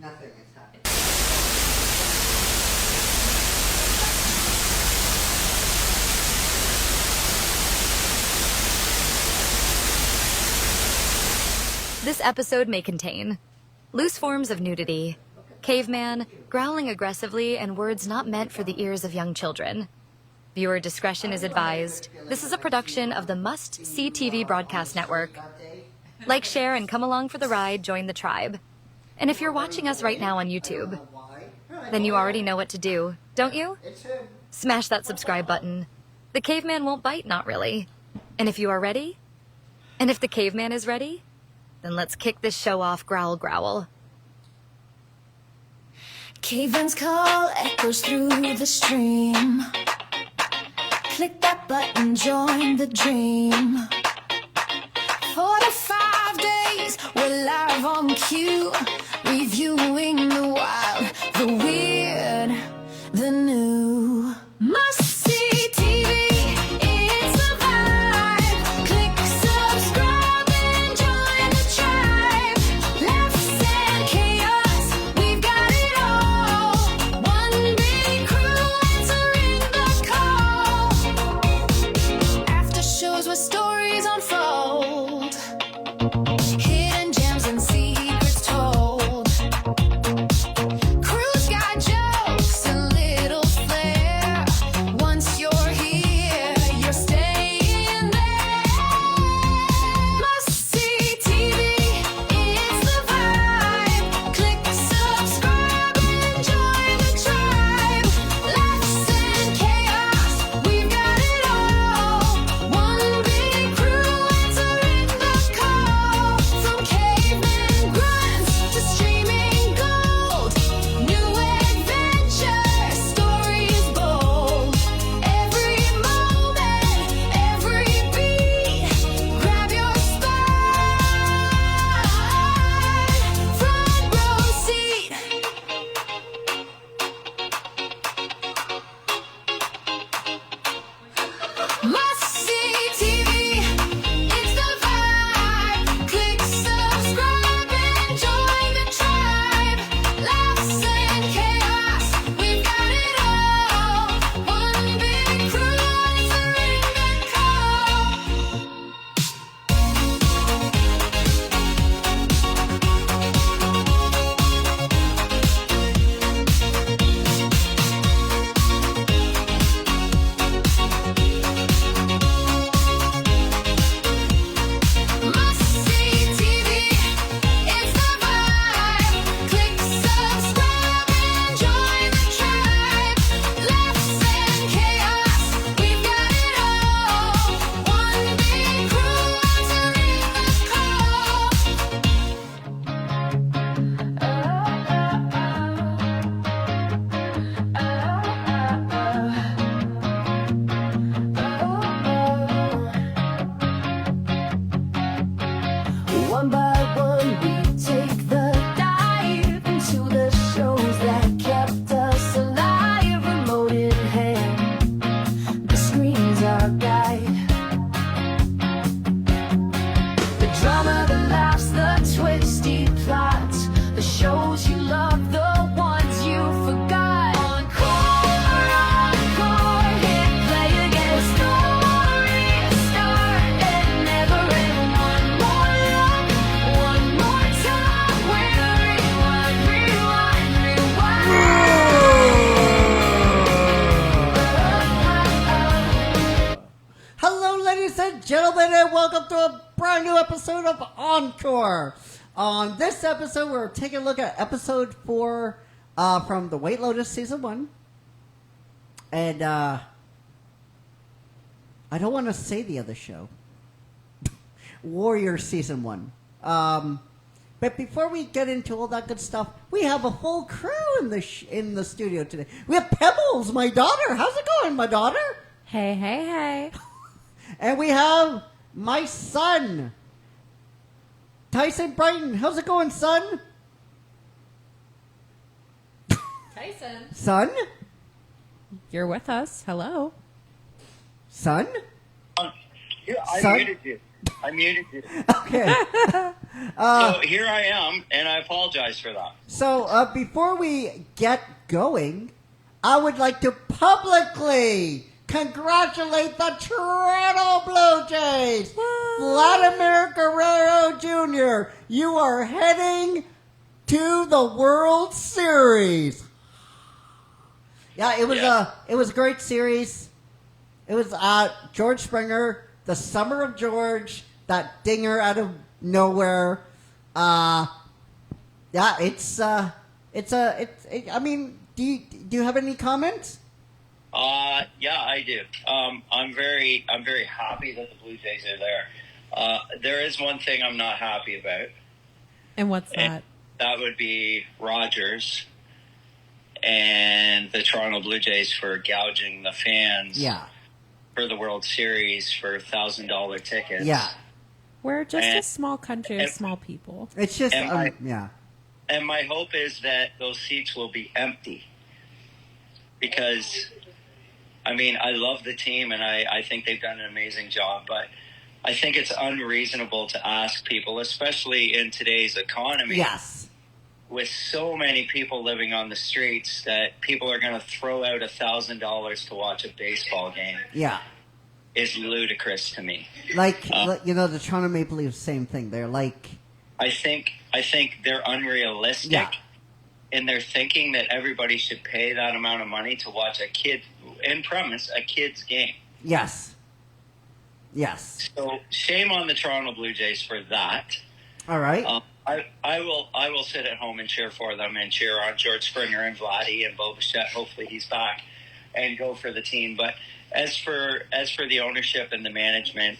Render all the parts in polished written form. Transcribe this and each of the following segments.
Nothing is happening. This episode may contain loose forms of nudity, caveman, growling aggressively, and words not meant for the ears of young children. Viewer discretion is advised. This is a production of the Must See TV Broadcast Network. Like, share, and come along for the ride. Join the tribe. And if you're watching us right now on YouTube, then you already know what to do, don't you? Smash that subscribe button. The caveman won't bite, not really. And if you are ready, and if the caveman is ready, then let's kick this show off. Growl, growl. Caveman's call echoes through the stream. Click that button, join the dream. 45 days, we're live on cue, reviewing the wild, the weird, the new. Must see TV, it's the vibe. Click subscribe and join the tribe. Laughs and chaos, we've got it all. One big crew answering the call. After shows where stories unfold, hidden gems and secrets told. Crew's got jokes and little flair. Once you're here, you're staying there. Must see TV, it's the vibe. Click subscribe and join the tribe. Laughs and chaos, we've got it all. One big crew answering the call. From caveman grunts to streaming gold, new adventure, stories bold. Every moment, every beat, grab your spot. Front row seat. Must see TV, it's the vibe. Click subscribe and join the tribe. Laughs and chaos, we've got it all. One big crew answering the call. Must see TV, it's the vibe. Click subscribe and join the tribe. Laughs and chaos, we've got it all. One big crew answering the call. One by one, we take the dive into the shows that kept us alive. Remote in hand, the screen's our guide. The drama, the laughs, the twisty plots, the shows you love, the ones you forgot. Encore, hit play again. Stories start and never end. One more time, we're rewind, Hello, ladies and gentlemen, and welcome to a brand new episode of ENCORE. On this episode, we're taking a look at episode 4 from the White Lotus season 1. And I don't want to say the other show. Warrior season 1. But before we get into all that good stuff, we have a full crew in the studio today. We have Pebbles, my daughter. How's it going, my daughter? Hey, hey, hey. And we have my son, Tyson Brighton. How's it going, son? Tyson. Son? You're with us. Hello. Son? Yeah, I Son? muted you. Okay. So here I am, and I apologize for that. So before we get going, I would like to publicly congratulate the Toronto Blue Jays. Vladimir Guerrero Jr., you are heading to the World Series. Yeah, it was a great series. It was George Springer, the Summer of George, that dinger out of nowhere. Yeah, I mean, do you have any comments? Yeah, I do. I'm very happy that the Blue Jays are there. There is one thing I'm not happy about. And what's that? And that would be Rogers and the Toronto Blue Jays for gouging the fans. Yeah. For the World Series for $1,000 tickets. Yeah. We're just a small country of small people. It's just, yeah. And my hope is that those seats will be empty. Because, I mean, I love the team and I think they've done an amazing job, but I think it's unreasonable to ask people, especially in today's economy. Yes. With so many people living on the streets, that people are going to throw out $1,000 to watch a baseball game. Yeah. Is ludicrous to me. Like, the Toronto Maple Leafs, same thing. They're like... I think they're unrealistic in their thinking that everybody should pay that amount of money to watch a kid's game. Yes. Yes. So shame on the Toronto Blue Jays for that. All right. I will sit at home and cheer for them and cheer on George Springer and Vladdy and Bo Bichette. Hopefully he's back and go for the team. But as for the ownership and the management,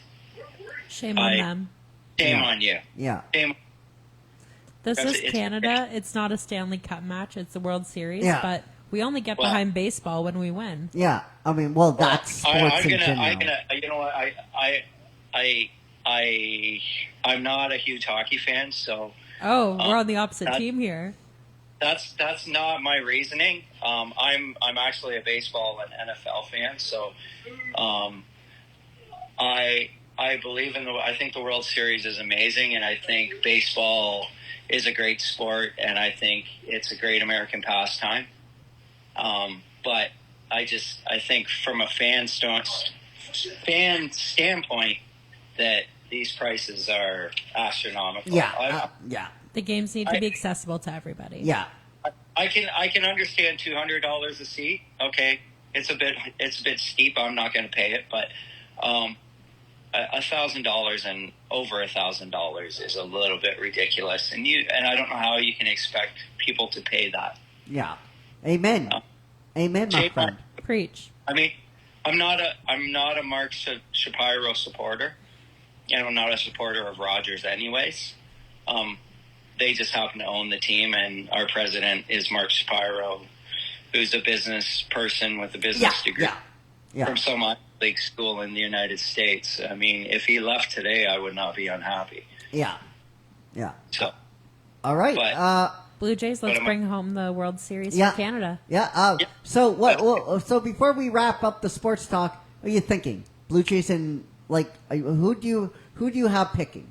shame on them. Shame on you. Yeah. Shame. This is Canada. It's not a Stanley Cup match. It's the World Series. Yeah. But we only get behind baseball when we win. Yeah. I mean, that's sports in general. You know what? I'm not a huge hockey fan, so. Oh, we're on the opposite team here. That's not my reasoning. I'm actually a baseball and NFL fan, so I believe I think the World Series is amazing, and I think baseball is a great sport, and I think it's a great American pastime. But I think from a fan standpoint that these prices are astronomical. Yeah. Yeah. The games need to be accessible to everybody. Yeah. I can understand $200 a seat. Okay, it's a bit steep. I'm not going to pay it, but $1,000 and over $1,000 is a little bit ridiculous. And I don't know how you can expect people to pay that. Yeah. Amen. Amen, my friend. Preach. I mean, I'm not a Mark Shapiro supporter, and I'm not a supporter of Rogers anyways. They just happen to own the team, and our president is Mark Shapiro, who's a business person with a business degree from some Ivy League school in the United States. I mean, if he left today, I would not be unhappy. Yeah. Yeah. So. All right. But, Blue Jays, let's bring home the World Series for Canada. Yeah. So what? Well, so before we wrap up the sports talk, what are you thinking? Blue Jays and who do you have picking?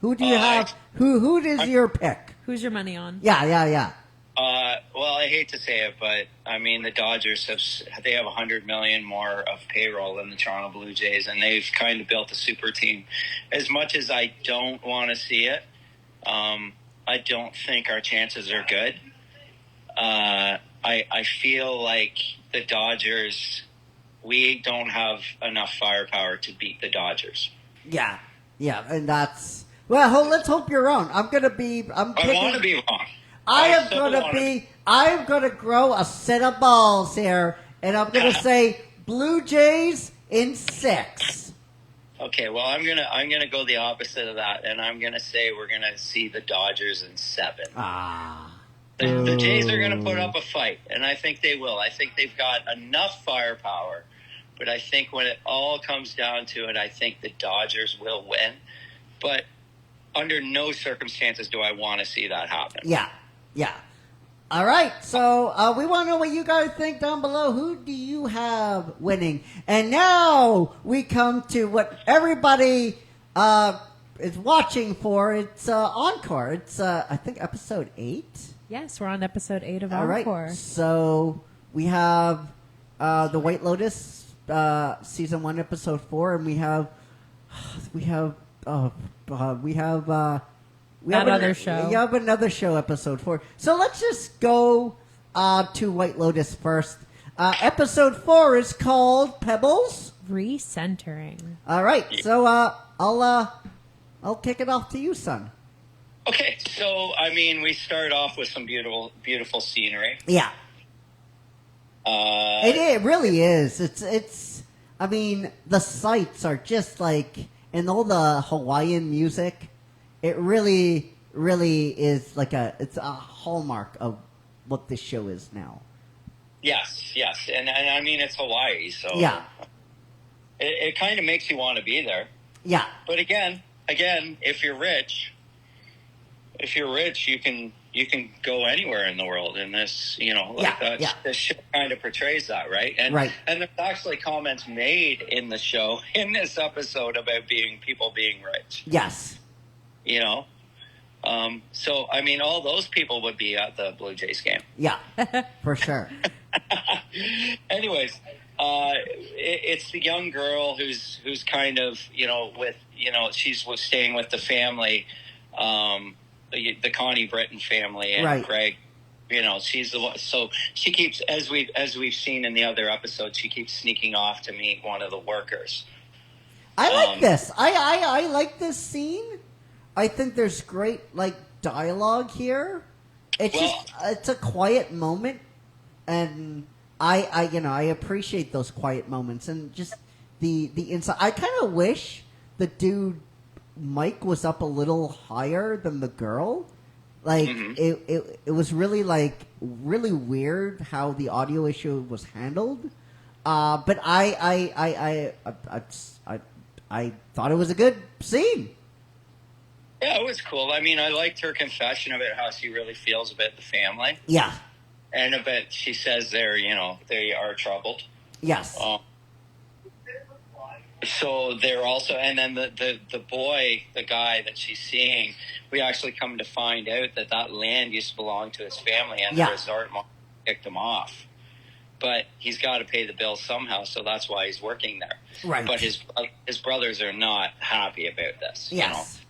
Who do you have? Who is your pick? Who's your money on? Yeah. Well, I hate to say it, but I mean the Dodgers have $100 million more of payroll than the Toronto Blue Jays, and they've kind of built a super team. As much as I don't want to see it, I don't think our chances are good. I feel like the Dodgers, we don't have enough firepower to beat the Dodgers. Yeah, and that's. Well, let's hope you're wrong. I want to be wrong. I am going to grow a set of balls here, and I'm going to say Blue Jays in 6. Okay, well, I'm gonna go the opposite of that, and I'm gonna say we're gonna see the Dodgers in 7. The Jays are gonna put up a fight, and I think they will. I think they've got enough firepower, but I think when it all comes down to it, I think the Dodgers will win. But under no circumstances do I want to see that happen. Yeah. All right, so we want to know what you guys think down below. Who do you have winning? And now we come to what everybody is watching for, it's Encore. It's I think episode 8. Yes, we're on episode 8 of All right. Encore. So we have the White Lotus season 1 episode 4, and we have Another show. We have another show episode 4. So let's just go to White Lotus first. Episode 4 is called Pebbles. Recentering. All right. So I'll kick it off to you, son. Okay, so I mean, we start off with some beautiful scenery. Yeah. It really is. It's. I mean, the sights are just like, and all the Hawaiian music. It really is like it's a hallmark of what this show is now. Yes, and I mean it's Hawaii, so Yeah. It kind of makes you want to be there. Yeah. But again, if you're rich, you can go anywhere in the world. And this, this show kind of portrays that, right? And Right. and there's actually comments made in the show in this episode about people being rich. Yes. You know, so I mean, all those people would be at the Blue Jays game. Yeah. For sure. Anyways, it's the young girl who's kind of she's staying with the family, the Connie Britton family, and Right. Greg. She's the one. So she keeps, as we've seen in the other episodes, she keeps sneaking off to meet one of the workers. I like this. I like this scene. I think there's great dialogue here. It's a quiet moment, and I appreciate those quiet moments and just the inside. I kind of wish the dude Mike was up a little higher than the girl. It was really really weird how the audio issue was handled. But I thought it was a good scene. Yeah, it was cool. I mean, I liked her confession about how she really feels about the family. Yeah. And about, she says they are troubled. Yes. So they're also, and then the boy, the guy that she's seeing, we actually come to find out that land used to belong to his family, and the resort mom kicked him off. But he's got to pay the bills somehow, so that's why he's working there. Right. But his brothers are not happy about this. Yes.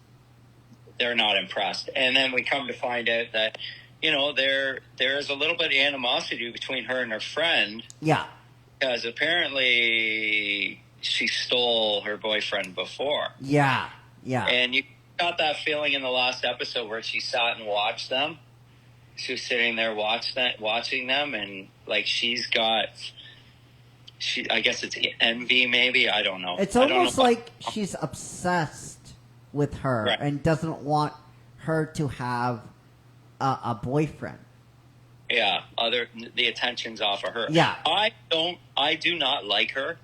They're not impressed. And then we come to find out that, there's a little bit of animosity between her and her friend. Yeah. Because apparently she stole her boyfriend before. Yeah. Yeah. And you got that feeling in the last episode where she sat and watched them. She was sitting there watching them, and I guess it's envy, maybe. I don't know. It's almost like she's obsessed with her and doesn't want her to have a boyfriend. Yeah, the attention's off of her. Yeah. I do not like her.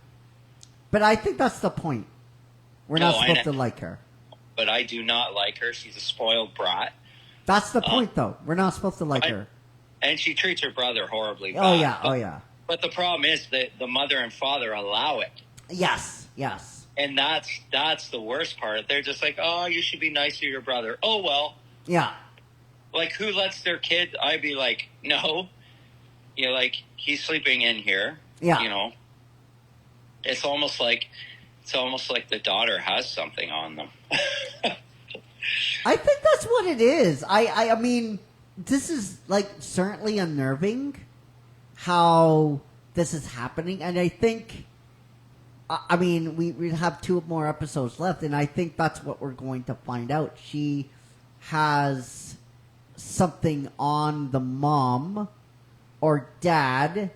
But I think that's the point. We're not supposed to like her. But I do not like her. She's a spoiled brat. That's the point, though. We're not supposed to like her. And she treats her brother horribly bad. Oh, yeah. But the problem is that the mother and father allow it. Yes. And that's the worst part. They're just like, oh, you should be nice to your brother. Oh, well. Yeah. Like, who lets their kid? I'd be like, no. He's sleeping in here. Yeah. It's almost like the daughter has something on them. I think that's what it is. I mean, this is certainly unnerving how this is happening, and I think, I mean, we have 2 more episodes left, and I think that's what we're going to find out. She has something on the mom or dad,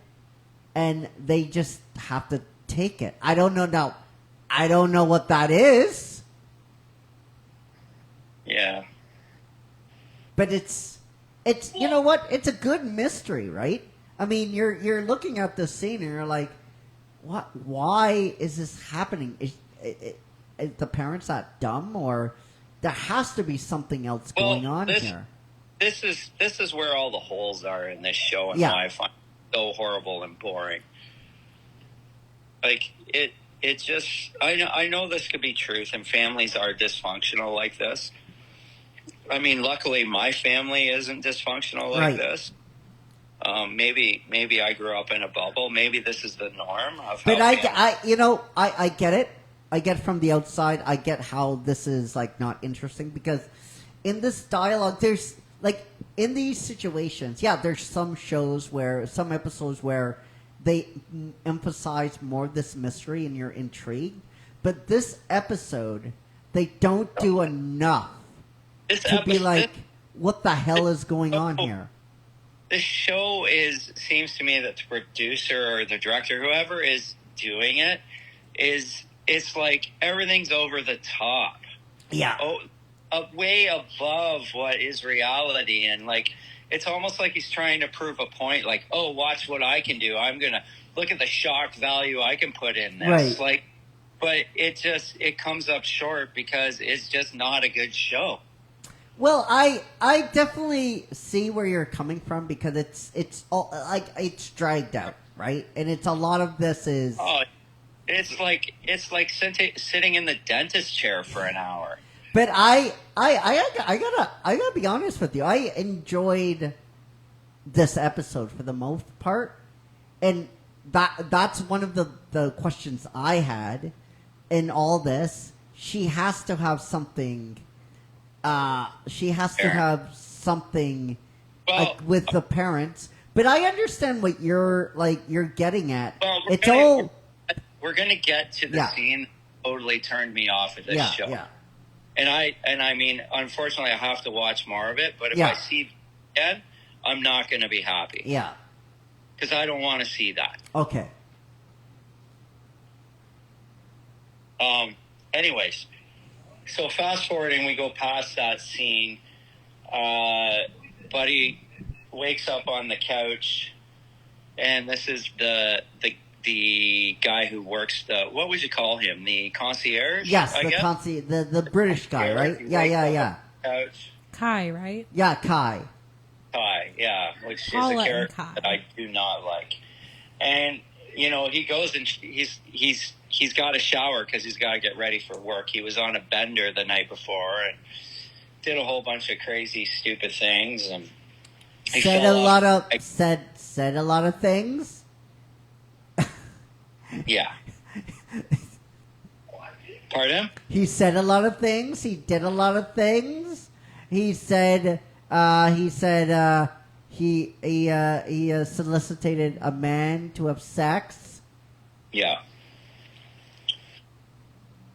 and they just have to take it. I don't know now. I don't know what that is. Yeah. But it's you know what? It's a good mystery, right? I mean, you're looking at this scene and you're like, what? Why is this happening? Is the parents that dumb, or there has to be something else going on here? This is where all the holes are in this show, and why I find it so horrible and boring. Like it it just, I know this could be truth, and families are dysfunctional like this. I mean, luckily my family isn't dysfunctional like this. Maybe I grew up in a bubble. Maybe this is the norm of how But I get it. I get from the outside. I get how this is like not interesting because in this dialogue, there's like in these situations, there's some episodes where they emphasize more this mystery and you're intrigued. But this episode, they don't do enough to be like, what the hell is going on here? This show seems to me that the producer or the director, whoever is doing it, it's like everything's over the top. Yeah. Way above what is reality. And like, it's almost like he's trying to prove a point. Like, oh, watch what I can do. I'm going to look at the shock value I can put in this. Right. Like, but it comes up short because it's just not a good show. Well, I definitely see where you're coming from because it's all like it's dragged out, right? And it's a lot of this is. Oh, it's like sitting in the dentist chair for an hour. But I gotta be honest with you. I enjoyed this episode for the most part, and that's one of the questions I had in all this. She has to have something. She has to have something like, with the parents. But I understand what you're getting at. Well, we're gonna get to the scene that totally turned me off of this show. Yeah. And I mean, unfortunately, I have to watch more of it. But if I see it again, I'm not going to be happy. Yeah. Because I don't want to see that. Okay. Anyways, so fast forwarding, we go past that scene. Buddy wakes up on the couch, and this is the guy who works what would you call him? The concierge? Yes, the British guy, right? Yeah. Kai, right? Yeah, Kai, yeah, which Paula is a character Kai. that I do not like. And he goes and he's got a shower because he's got to get ready for work. He was on a bender the night before and did a whole bunch of crazy, stupid things, and said a lot of things. Yeah. Pardon? He said a lot of things. He did a lot of things. He solicited a man to have sex. Yeah.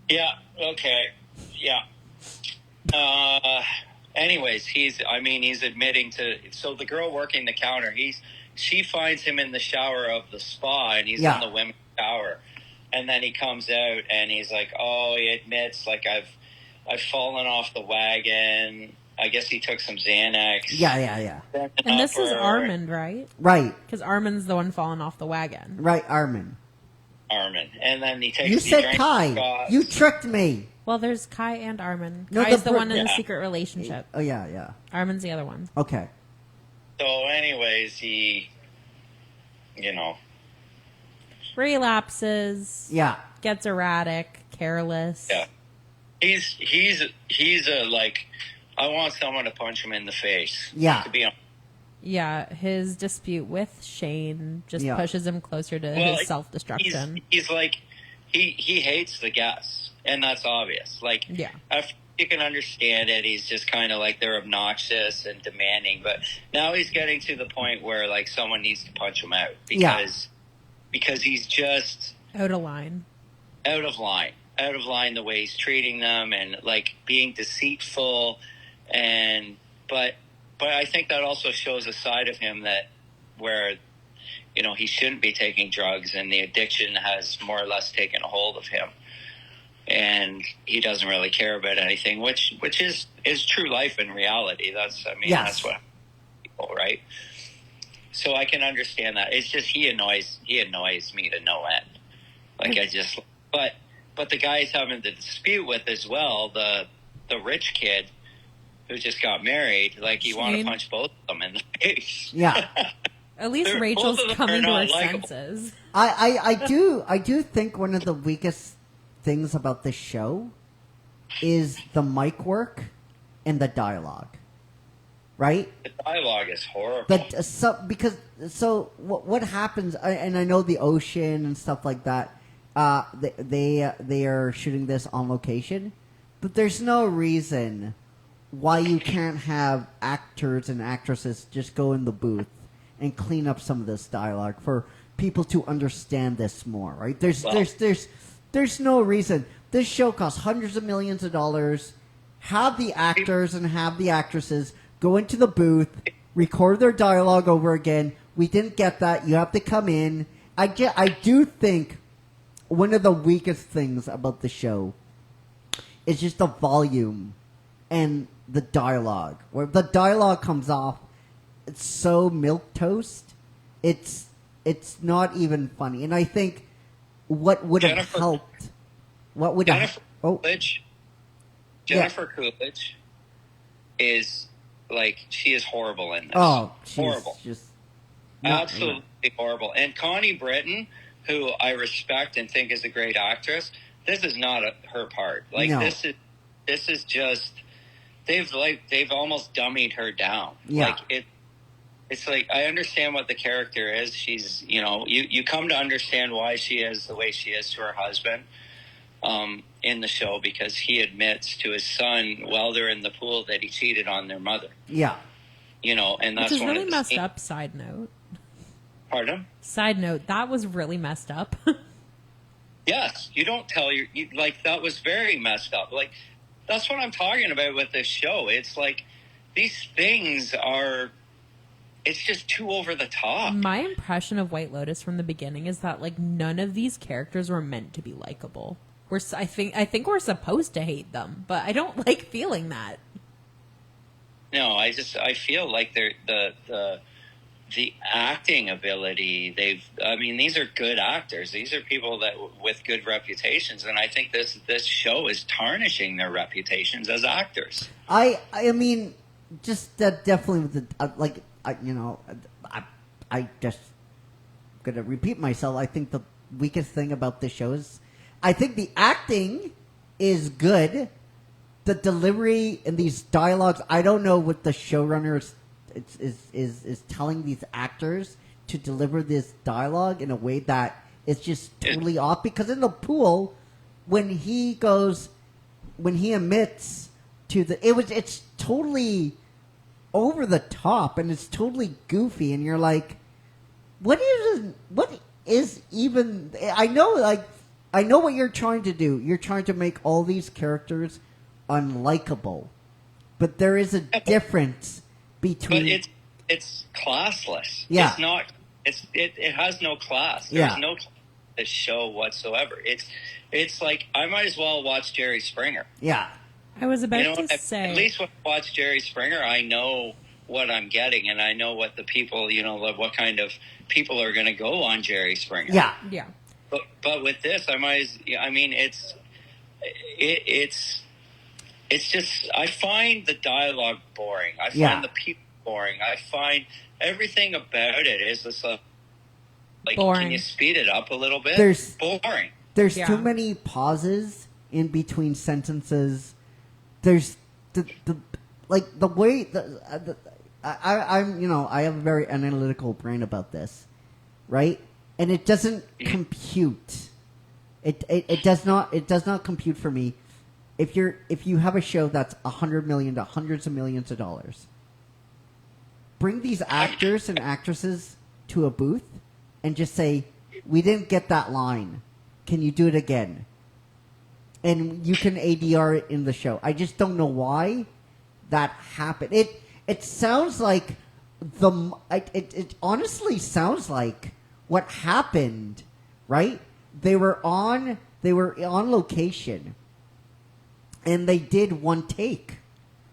Yeah. Okay. Yeah. Anyways, he's admitting to. So the girl working the counter, she finds him in the shower of the spa, and he's in the women's shower. And then he comes out, and he's like, "Oh," he admits, like, I've fallen off the wagon. I guess he took some Xanax. Yeah. And this is Armand, right? Right. Because Armand's the one falling off the wagon. Right, Armand. And then he takes. You said drinks Kai. shots. You tricked me. Well, there's Kai and Armand. No, Kai's the one in the secret relationship. Oh, yeah. Armand's the other one. Okay. So, anyways, he, relapses. Yeah. Gets erratic, careless. Yeah. He's a, like, I want someone to punch him in the face. Yeah. To be honest. Yeah, his dispute with Shane just pushes him closer to his self-destruction. He's like, he hates the guests, and that's obvious. Like, you can understand it. He's just kind of like, they're obnoxious and demanding, but now he's getting to the point where, like, someone needs to punch him out because he's just out of line the way he's treating them, and like being deceitful, and but I think that also shows a side of him that where he shouldn't be taking drugs, and the addiction has more or less taken a hold of him, and he doesn't really care about anything, which is true life in reality. That's that's what people, right? So I can understand that. It's just he annoys me to no end. Like but the guy he's having the dispute with as well, the rich kid who just got married, like, you want to punch both of them in the face. Yeah. At least Both Rachel's of them coming are to her not likable. senses. I do think one of the weakest things about this show is the mic work and the dialogue, right? The dialogue is horrible. What happens? And I know the ocean and stuff like that. They are shooting this on location, but there's no reason why you can't have actors and actresses just go in the booth and clean up some of this dialogue for people to understand this more, right? There's no reason. This show costs hundreds of millions of dollars. Have the actors and have the actresses go into the booth, record their dialogue over again. We didn't get that. You have to come in. I do think one of the weakest things about the show is just the volume and the dialogue. Where the dialogue comes off, it's so milquetoast. It's not even funny. And I think what would have helped. What would have? Jennifer Coolidge is like, she is horrible in this. Oh, she's horrible, just absolutely horrible. And Connie Britton, who I respect and think is a great actress, this is not her part. Like this is just they've almost dummied her down. Yeah. Like it's like, I understand what the character is. She's, you come to understand why she is the way she is to her husband in the show, because he admits to his son while they're in the pool that he cheated on their mother. Yeah. And that's which is one really of the messed up. Side note. Pardon? Side note, that was really messed up. Yes, you don't tell like, that was very messed up. Like, that's what I'm talking about with this show. It's like, these things are, it's just too over the top. My impression of White Lotus from the beginning is that, like, none of these characters were meant to be likable. I think we're supposed to hate them, but I don't like feeling that. No, I feel like they're the acting ability. These are good actors. These are people that with good reputations, and I think this show is tarnishing their reputations as actors. I mean, just definitely with the I just gonna repeat myself. I think the weakest thing about this show is, I think the acting is good. The delivery and these dialogues, I don't know what the showrunner is telling these actors to deliver this dialogue in a way that is just totally off. Because in the pool, when he admits to it's totally over the top and it's totally goofy, and you're like, what is even? I know what you're trying to do. You're trying to make all these characters unlikable, but there is a difference between. But it's classless. Yeah. It's not. It has no class. Yeah. There's no class in this show whatsoever. It's like, I might as well watch Jerry Springer. Yeah. I was about to say, at least when I watch Jerry Springer, I know what I'm getting, and I know what the people, what kind of people are going to go on Jerry Springer. Yeah. yeah. But with this, it's just, I find the dialogue boring. I find the people boring. I find everything about it is just like, boring. Can you speed it up a little bit? Boring. There's too many pauses in between sentences. There's the way I have a very analytical brain about this, right? And it doesn't compute. It does not compute for me. If you have a show that's $100 million to hundreds of millions of dollars, bring these actors and actresses to a booth and just say, we didn't get that line. Can you do it again? And you can ADR it in the show. I just don't know why that happened. It sounds like it honestly sounds like what happened, right? They were on location, and they did one take.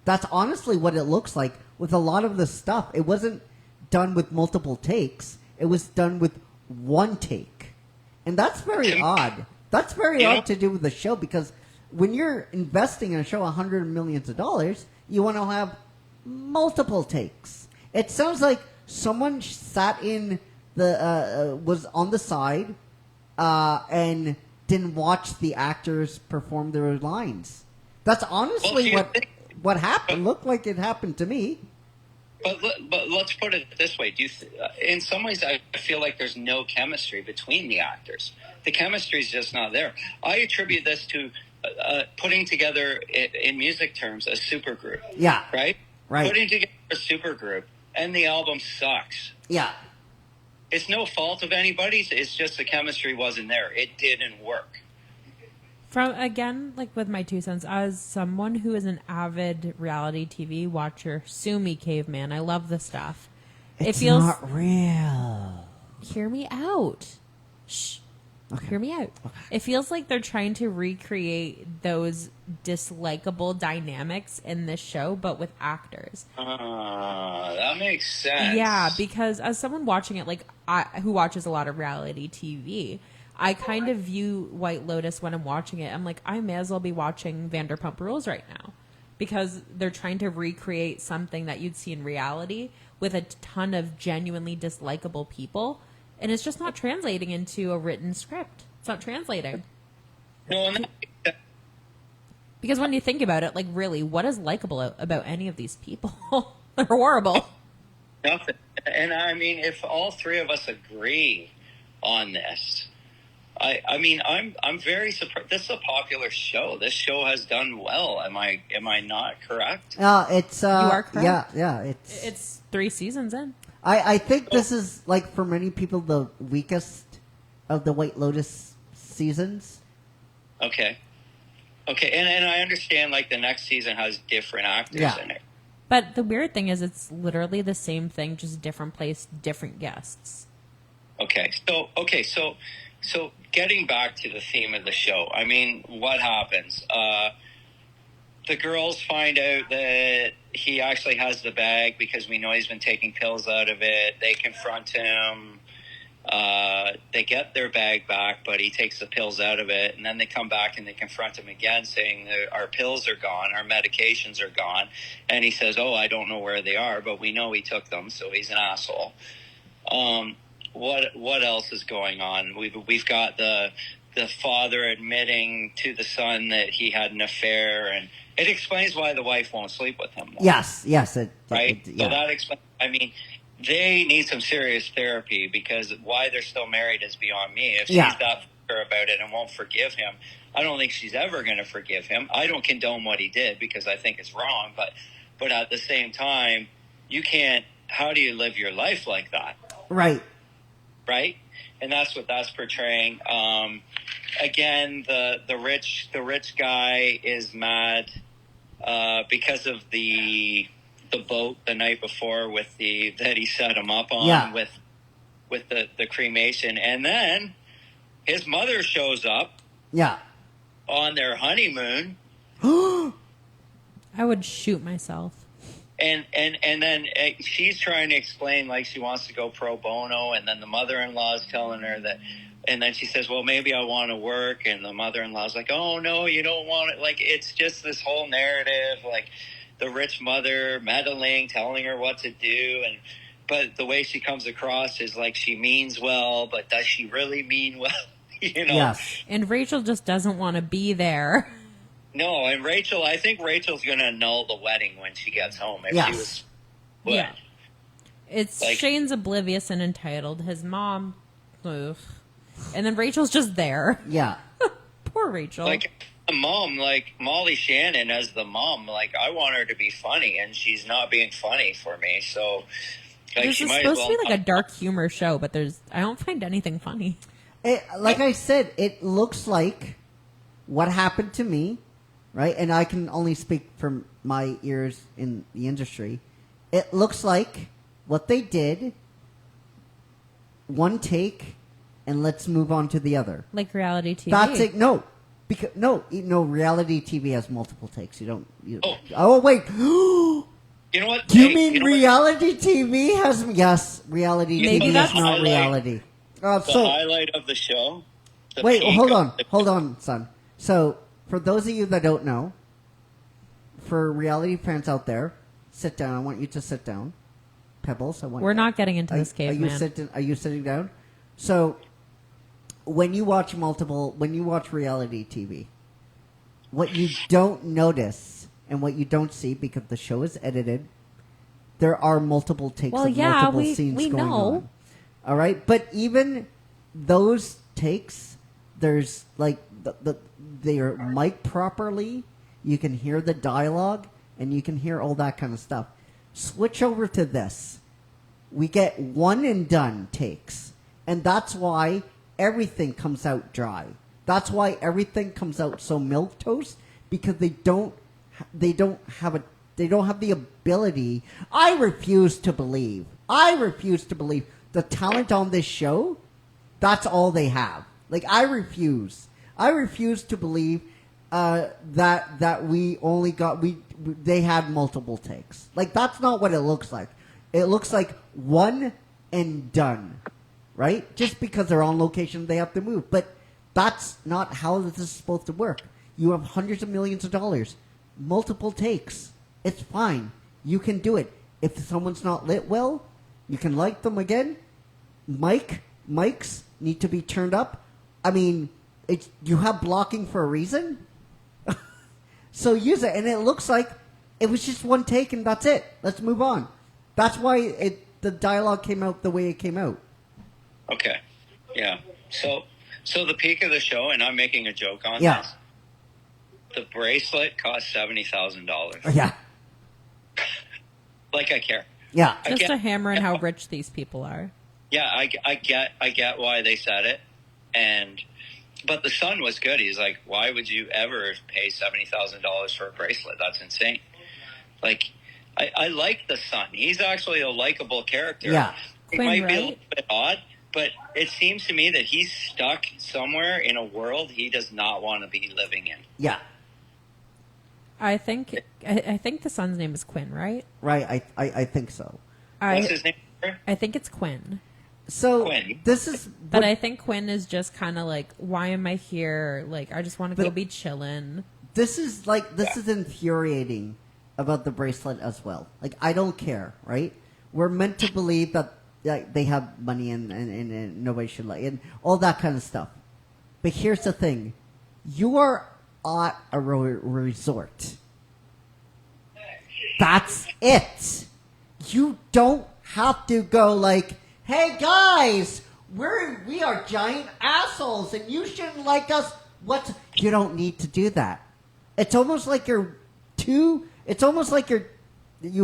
That's honestly what it looks like with a lot of the stuff. It wasn't done with multiple takes. It was done with one take. And that's very odd. That's very odd to do with the show, because when you're investing in a show $100 million, you want to have multiple takes. It sounds like someone sat in the was on the side and didn't watch the actors perform their lines. That's honestly what happened. Looked like it happened to me. But let's put it this way: in some ways, I feel like there's no chemistry between the actors. The chemistry is just not there. I attribute this to putting together, in music terms, a supergroup. Yeah. Right. Right. Putting together a supergroup, and the album sucks. Yeah. It's no fault of anybody's. It's just the chemistry wasn't there. It didn't work. From again, like with my 2 cents, as someone who is an avid reality TV watcher, sue me, caveman. I love the stuff. It's it feels not real. Hear me out. Shh. Okay. Hear me out. Okay. It feels like they're trying to recreate those dislikable dynamics in this show, but with actors. That makes sense. Yeah, because as someone watching it, who watches a lot of reality TV, I kind of view White Lotus when I'm watching it. I'm like, I may as well be watching Vanderpump Rules right now, because they're trying to recreate something that you'd see in reality with a ton of genuinely dislikable people. And it's just not translating into a written script. It's not translating. No, Because when you think about it, like, really, what is likable about any of these people? They're horrible. nothing. And I mean, if all three of us agree on this, I mean, I'm very surprised. This is a popular show. This show has done well. Am I not correct? It's You are correct. Yeah. It's 3 seasons in. I think this is, like, for many people, the weakest of the White Lotus seasons. Okay, and I understand, like, the next season has different actors in it. But the weird thing is, it's literally the same thing, just different place, different guests. So getting back to the theme of the show, I mean, what happens? The girls find out that he actually has the bag because we know he's been taking pills out of it. They confront him. They get their bag back, but he takes the pills out of it. And then they come back and they confront him again, saying that our pills are gone, our medications are gone. And he says, oh, I don't know where they are, but we know he took them, so he's an asshole. What else is going on? We've got the father admitting to the son that he had an affair, and it explains why the wife won't sleep with him. Yes. Right? So that explains. I mean, they need some serious therapy, because why they're still married is beyond me. If she's that sure about it and won't forgive him, I don't think she's ever going to forgive him. I don't condone what he did, because I think it's wrong. But at the same time, you can't. How do you live your life like that? Right. And that's what that's portraying. Again, the rich guy is mad because of the boat the night before that he set him up on with the cremation, and then his mother shows up on their honeymoon. I would shoot myself. And then she's trying to explain, like, she wants to go pro bono, and then the mother-in-law is telling her that, and then she says, well, maybe I want to work, and the mother-in-law's like, oh, no, you don't want it. Like, it's just this whole narrative, like, the rich mother meddling, telling her what to do, but the way she comes across is like she means well, but does she really mean well? Yes. And Rachel just doesn't want to be there. No, and I think Rachel's going to annul the wedding when she gets home. If she was, yeah. It's like, Shane's oblivious and entitled. His mom, ugh. And then Rachel's just there. Yeah. Poor Rachel. Like, the mom, like Molly Shannon as the mom, like, I want her to be funny, and she's not being funny for me. So, like, this is supposed to be like a dark humor show, but I don't find anything funny. I said, it looks like what happened to me. Right, and I can only speak from my ears in the industry. It looks like what they did, one take, and let's move on to the other. Like reality TV. That's it. No, because reality TV has multiple takes. You don't. Oh wait. You know what? Do you mean reality TV has? Yes, reality Maybe TV that's is not reality. The highlight of the show. Wait, hold on, son. So, for those of you that don't know, for reality fans out there, sit down. I want you to sit down. Pebbles. We're not getting into this, caveman. Are you sitting down? So, when you watch reality TV, what you don't notice and what you don't see because the show is edited, there are multiple takes of multiple scenes we going know. on. All right, but even those takes, there's like they are mic'd properly. You can hear the dialogue and you can hear all that kind of stuff. Switch over to this. We get one and done takes, and that's why everything comes out dry. That's why everything comes out so milquetoast, because they don't have the ability. I refuse to believe the talent on this show. That's all they have. Like, I refuse to believe that they had multiple takes. Like, that's not what it looks like. It looks like one and done, right? Just because they're on location, they have to move. But that's not how this is supposed to work. You have hundreds of millions of dollars, multiple takes. It's fine. You can do it. If someone's not lit well, you can light them again. Mics need to be turned up. I mean, you have blocking for a reason. So use it. And it looks like it was just one take and that's it. Let's move on. That's why the dialogue came out the way it came out. Okay. Yeah. So the peak of the show, and I'm making a joke on this. The bracelet cost $70,000. Yeah. Like, I care. Yeah. Just to hammer in how rich these people are. Yeah, I get why they said it, but the son was good. He's like, why would you ever pay $70,000 for a bracelet? That's insane. Like, I like the son. He's actually a likable character. Yeah, he might be a little bit odd, but it seems to me that he's stuck somewhere in a world he does not want to be living in. Yeah. I think the son's name is Quinn, right? Right. I think so. What's his name? I think it's Quinn. So Quinn. This is, but I think Quinn is just kind of like, why am I here? Like, I just want to go be chilling. This is infuriating about the bracelet as well. Like, I don't care, right? We're meant to believe that they have money and nobody should like, and all that kind of stuff. But here's the thing: you are at a resort. That's it. You don't have to go like, hey guys, we are giant assholes and you shouldn't like us. You don't need to do that. It's almost like you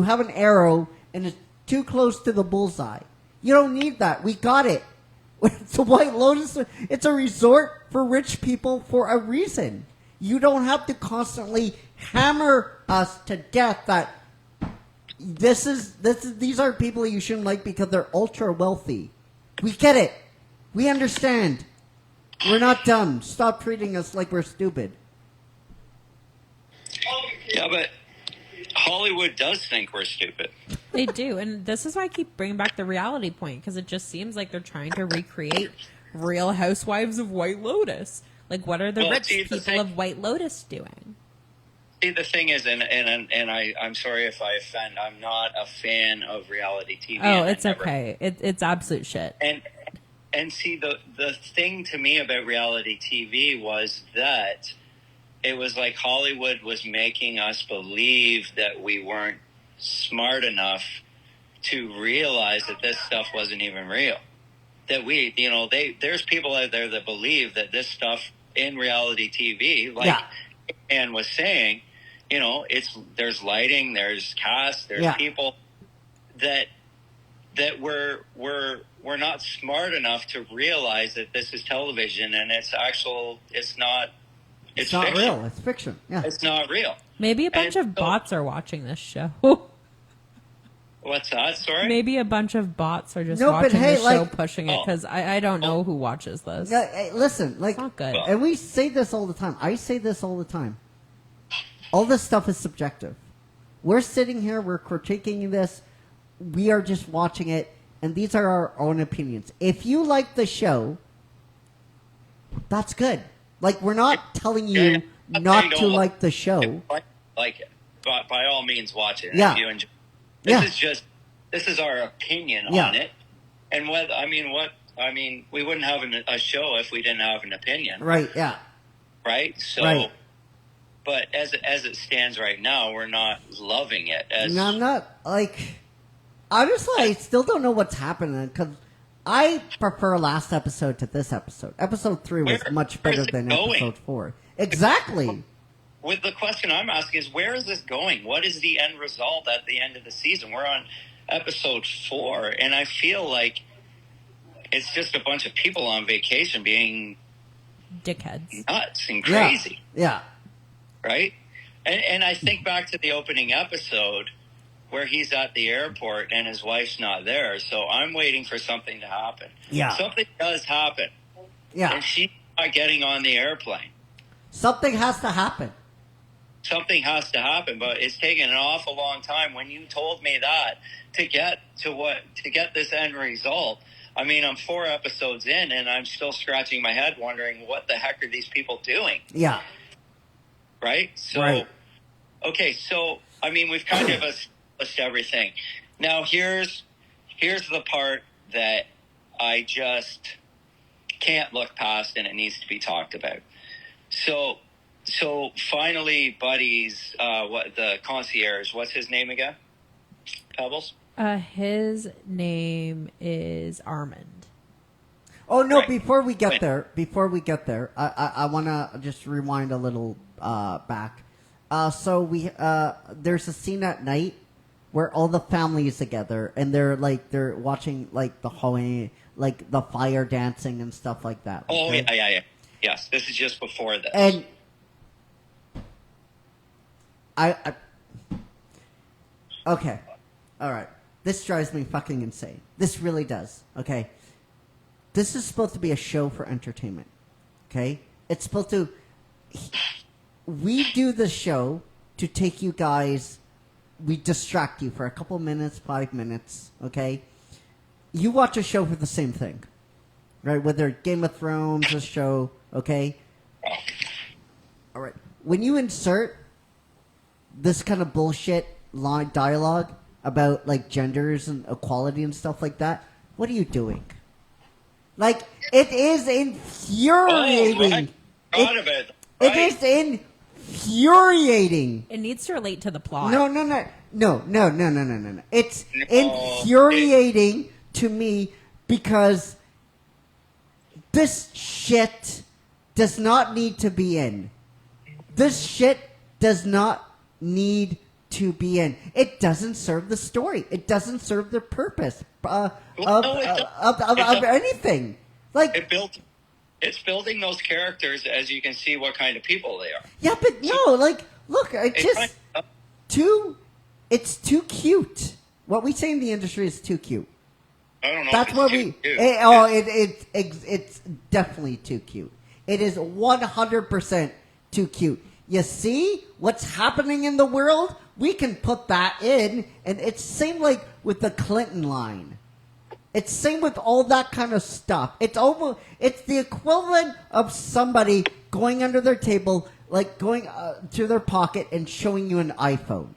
have an arrow and it's too close to the bullseye. You don't need that. We got it. It's a White Lotus. It's a resort for rich people for a reason. You don't have to constantly hammer us to death that these are people you shouldn't like because they're ultra wealthy. We get it. We understand. We're not dumb. Stop treating us like we're stupid. Yeah, but Hollywood does think we're stupid. They do, and this is why I keep bringing back the reality point, because it just seems like they're trying to recreate Real Housewives of White Lotus. Like, what are the rich people of White Lotus doing? See, the thing is, and I'm sorry if I offend, I'm not a fan of reality TV. Oh, it's okay. It's absolute shit. And see, the thing to me about reality TV was that it was like Hollywood was making us believe that we weren't smart enough to realize that this stuff wasn't even real. That there's people out there that believe that this stuff in reality TV, like Ann was saying, there's lighting, there's cast, there's people that we're not smart enough to realize that this is television and it's not fiction. Real. It's fiction. Yeah. It's not real. Maybe a bunch of bots are watching this show. What's that? Sorry? Maybe a bunch of bots are just watching the show, like, pushing it, because I don't know who watches this. Hey, listen, like, it's not good. And we say this all the time. I say this all the time. All this stuff is subjective. We're sitting here, we're critiquing this, we are just watching it, and these are our own opinions. If you like the show, that's good. Like, we're not telling you not to like the show. Like it. By all means, watch it. Yeah. If you enjoy. This is just this is our opinion Yeah. on it. And we wouldn't have a show if we didn't have an opinion. Right, yeah. Right? So, Right. but as it stands right now, we're not loving it. No, I'm not, like, honestly, I still don't know what's happening, because I prefer last episode to this episode. Episode 3 was much where better is it than going? episode 4. Exactly. With the question I'm asking is, where is this going? What is the end result at the end of the season? We're on episode 4, and I feel like it's just a bunch of people on vacation being Dickheads. nuts and crazy. Yeah. Right? And I think back to the opening episode where he's at the airport and his wife's not there. So I'm waiting for something to happen. Yeah. Something does happen. Yeah. And she's not getting on the airplane. Something has to happen. Something has to happen, but it's taken an awful long time. When you told me that to get this end result, I mean, I'm 4 episodes in and I'm still scratching my head wondering what the heck are these people doing? Yeah. Right? So, Right. Okay, so, I mean, we've kind of established everything. Now, here's the part that I just can't look past and it needs to be talked about. So finally, Buddy's, the concierge, what's his name again? Pebbles? His name is Armand. Oh, no, Right. before we get there, I want to just rewind a little back. So there's a scene at night where all the family is together and they're watching like the Halloween, like the fire dancing and stuff like that. Oh, okay? yeah. Yes, this is just before this. And okay, all right. This drives me fucking insane. This really does. Okay, this is supposed to be a show for entertainment. Okay, it's supposed to. We do the show to take you guys. We distract you for a couple minutes, 5 minutes. Okay, you watch a show for the same thing, right? Whether Game of Thrones, a show. Okay. All right. When you insert this kind of bullshit line dialogue about like genders and equality and stuff like that, what are you doing? Like, it is infuriating. Oh, right. About it. It is infuriating. It needs to relate to the plot. No. It's infuriating to me because this shit does not need to be in. This shit does not need to be in. It doesn't serve the story. It doesn't serve the purpose of anything. Like it's building those characters as you can see what kind of people they are. yeah, but no, like look, it's too cute. What we say in the industry is too cute. I don't know. That's if what it's we. too cute. It's definitely too cute. It is 100% too cute. You see what's happening in the world? We can put that in, and it's same like with the Clinton line. It's same with all that kind of stuff. It's the equivalent of somebody going under their table, like going to their pocket and showing you an iPhone.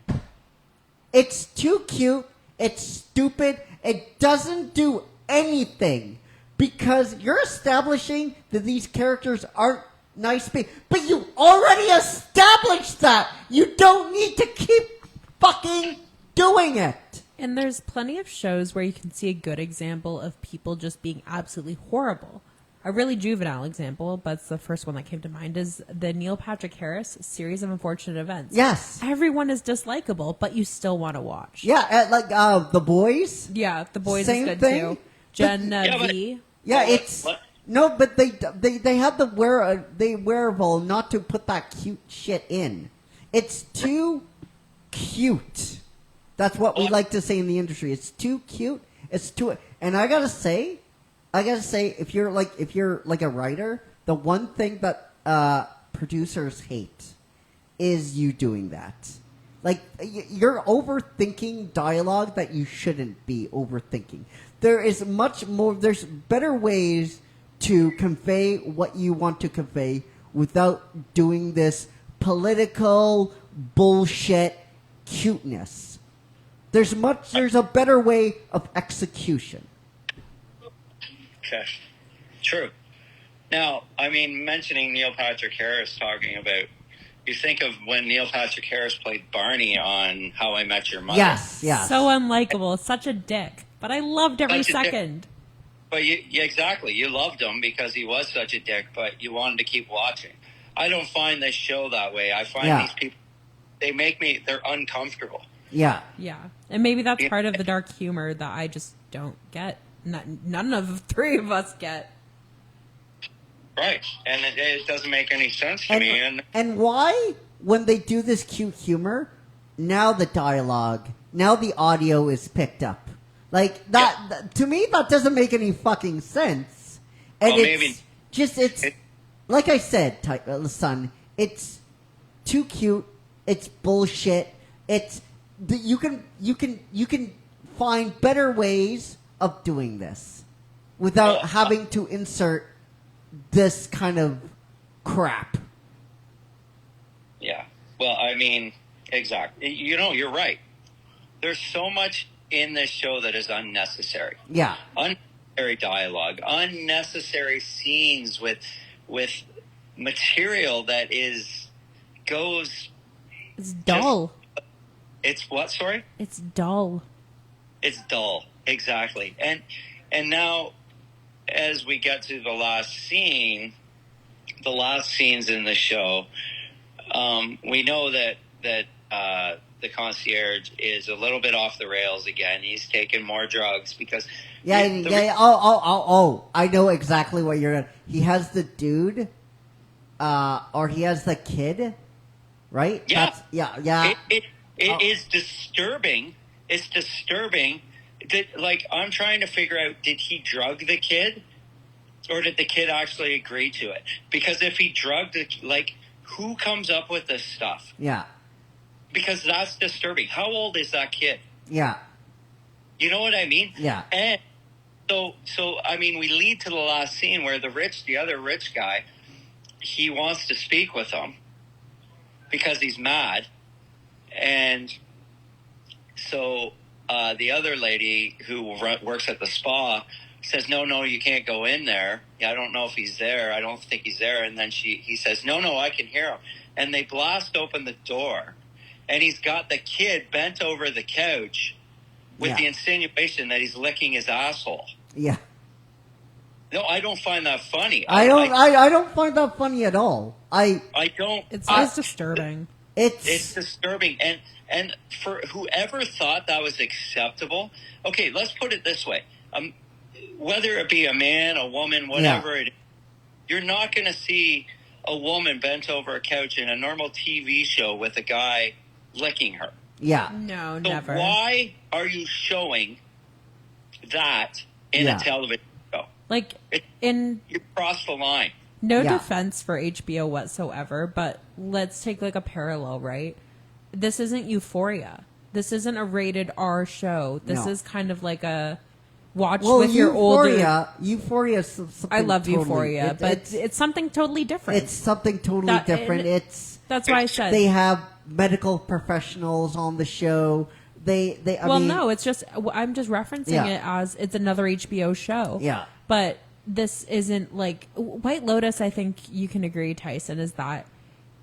It's too cute. It's stupid. It doesn't do anything because you're establishing that these characters aren't nice people. But you already established that. You don't need to keep fucking doing it. And there's plenty of shows where you can see a good example of people just being absolutely horrible. A really juvenile example, but it's the first one that came to mind, is the Neil Patrick Harris Series of Unfortunate Events. Yes. Everyone is dislikable, but you still want to watch. Yeah, like The Boys. Yeah, The Boys Same is good thing. too. Gen but- V. Yeah, Well, it's what- no, but they had the wherewithal not to put that cute shit in. It's too cute. That's what we like to say in the industry. It's too cute. It's too, and I gotta say, if you're like a writer, the one thing that producers hate is you doing that. Like, you're overthinking dialogue that you shouldn't be overthinking. There is much more. There's better ways to convey what you want to convey without doing this political bullshit cuteness. There's a better way of execution. Okay. True. Now, I mean, mentioning Neil Patrick Harris talking about, you think of when Neil Patrick Harris played Barney on How I Met Your Mother. Yes. So unlikable, such a dick. But I loved every Such a dick. second. But exactly, you loved him because he was such a dick, but you wanted to keep watching. I don't find this show that way. I find these people, they're uncomfortable. Yeah. Yeah. And maybe that's part of the dark humor that I just don't get. None of the three of us get. Right. And it doesn't make any sense to me. And why, when they do this cute humor, now the dialogue, now the audio is picked up? Like, that to me, that doesn't make any fucking sense. And Well, it's maybe- like I said, son, it's too cute. It's bullshit. You can find better ways of doing this without having to insert this kind of crap. Yeah. Well, I mean, exactly. You're right. There's so much in this show that is unnecessary. Yeah. Unnecessary dialogue, unnecessary scenes with material that goes. It's dull. It's what? Sorry? It's dull. It's dull. Exactly. And now, as we get to the last scenes in the show, we know that the concierge is a little bit off the rails again. He's taking more drugs because Oh! I know exactly what you're gonna. He has the dude, or he has the kid, right? Yeah. Yeah. It is disturbing. It's disturbing. I'm trying to figure out, did he drug the kid? Or did the kid actually agree to it? Because if he drugged who comes up with this stuff? Yeah. Because that's disturbing. How old is that kid? Yeah. You know what I mean? Yeah. And so I mean, we lead to the last scene where the other rich guy, he wants to speak with him because he's mad. And so the other lady who works at the spa says, no, you can't go in there. I don't know if he's there. I don't think he's there. And then he says, no, I can hear him. And they blast open the door. And he's got the kid bent over the couch with the insinuation that he's licking his asshole. Yeah. No, I don't find that funny. I don't find that funny at all. I don't. It's disturbing. It's disturbing. And for whoever thought that was acceptable, okay, let's put it this way. Whether it be a man, a woman, whatever it is, you're not going to see a woman bent over a couch in a normal TV show with a guy licking her. Yeah. No, So never. why are you showing that in a television show? You crossed the line. No defense for HBO whatsoever, but let's take a parallel, right? This isn't Euphoria. This isn't a rated R show. This is kind of like a watch with your older. Euphoria is something. I love totally, Euphoria, but it's something totally different. It's something totally different. That's why I said they have medical professionals on the show. I mean, no, it's just I'm just referencing it as it's another HBO show. Yeah, but this isn't like White Lotus. I think you can agree, Tyson, is that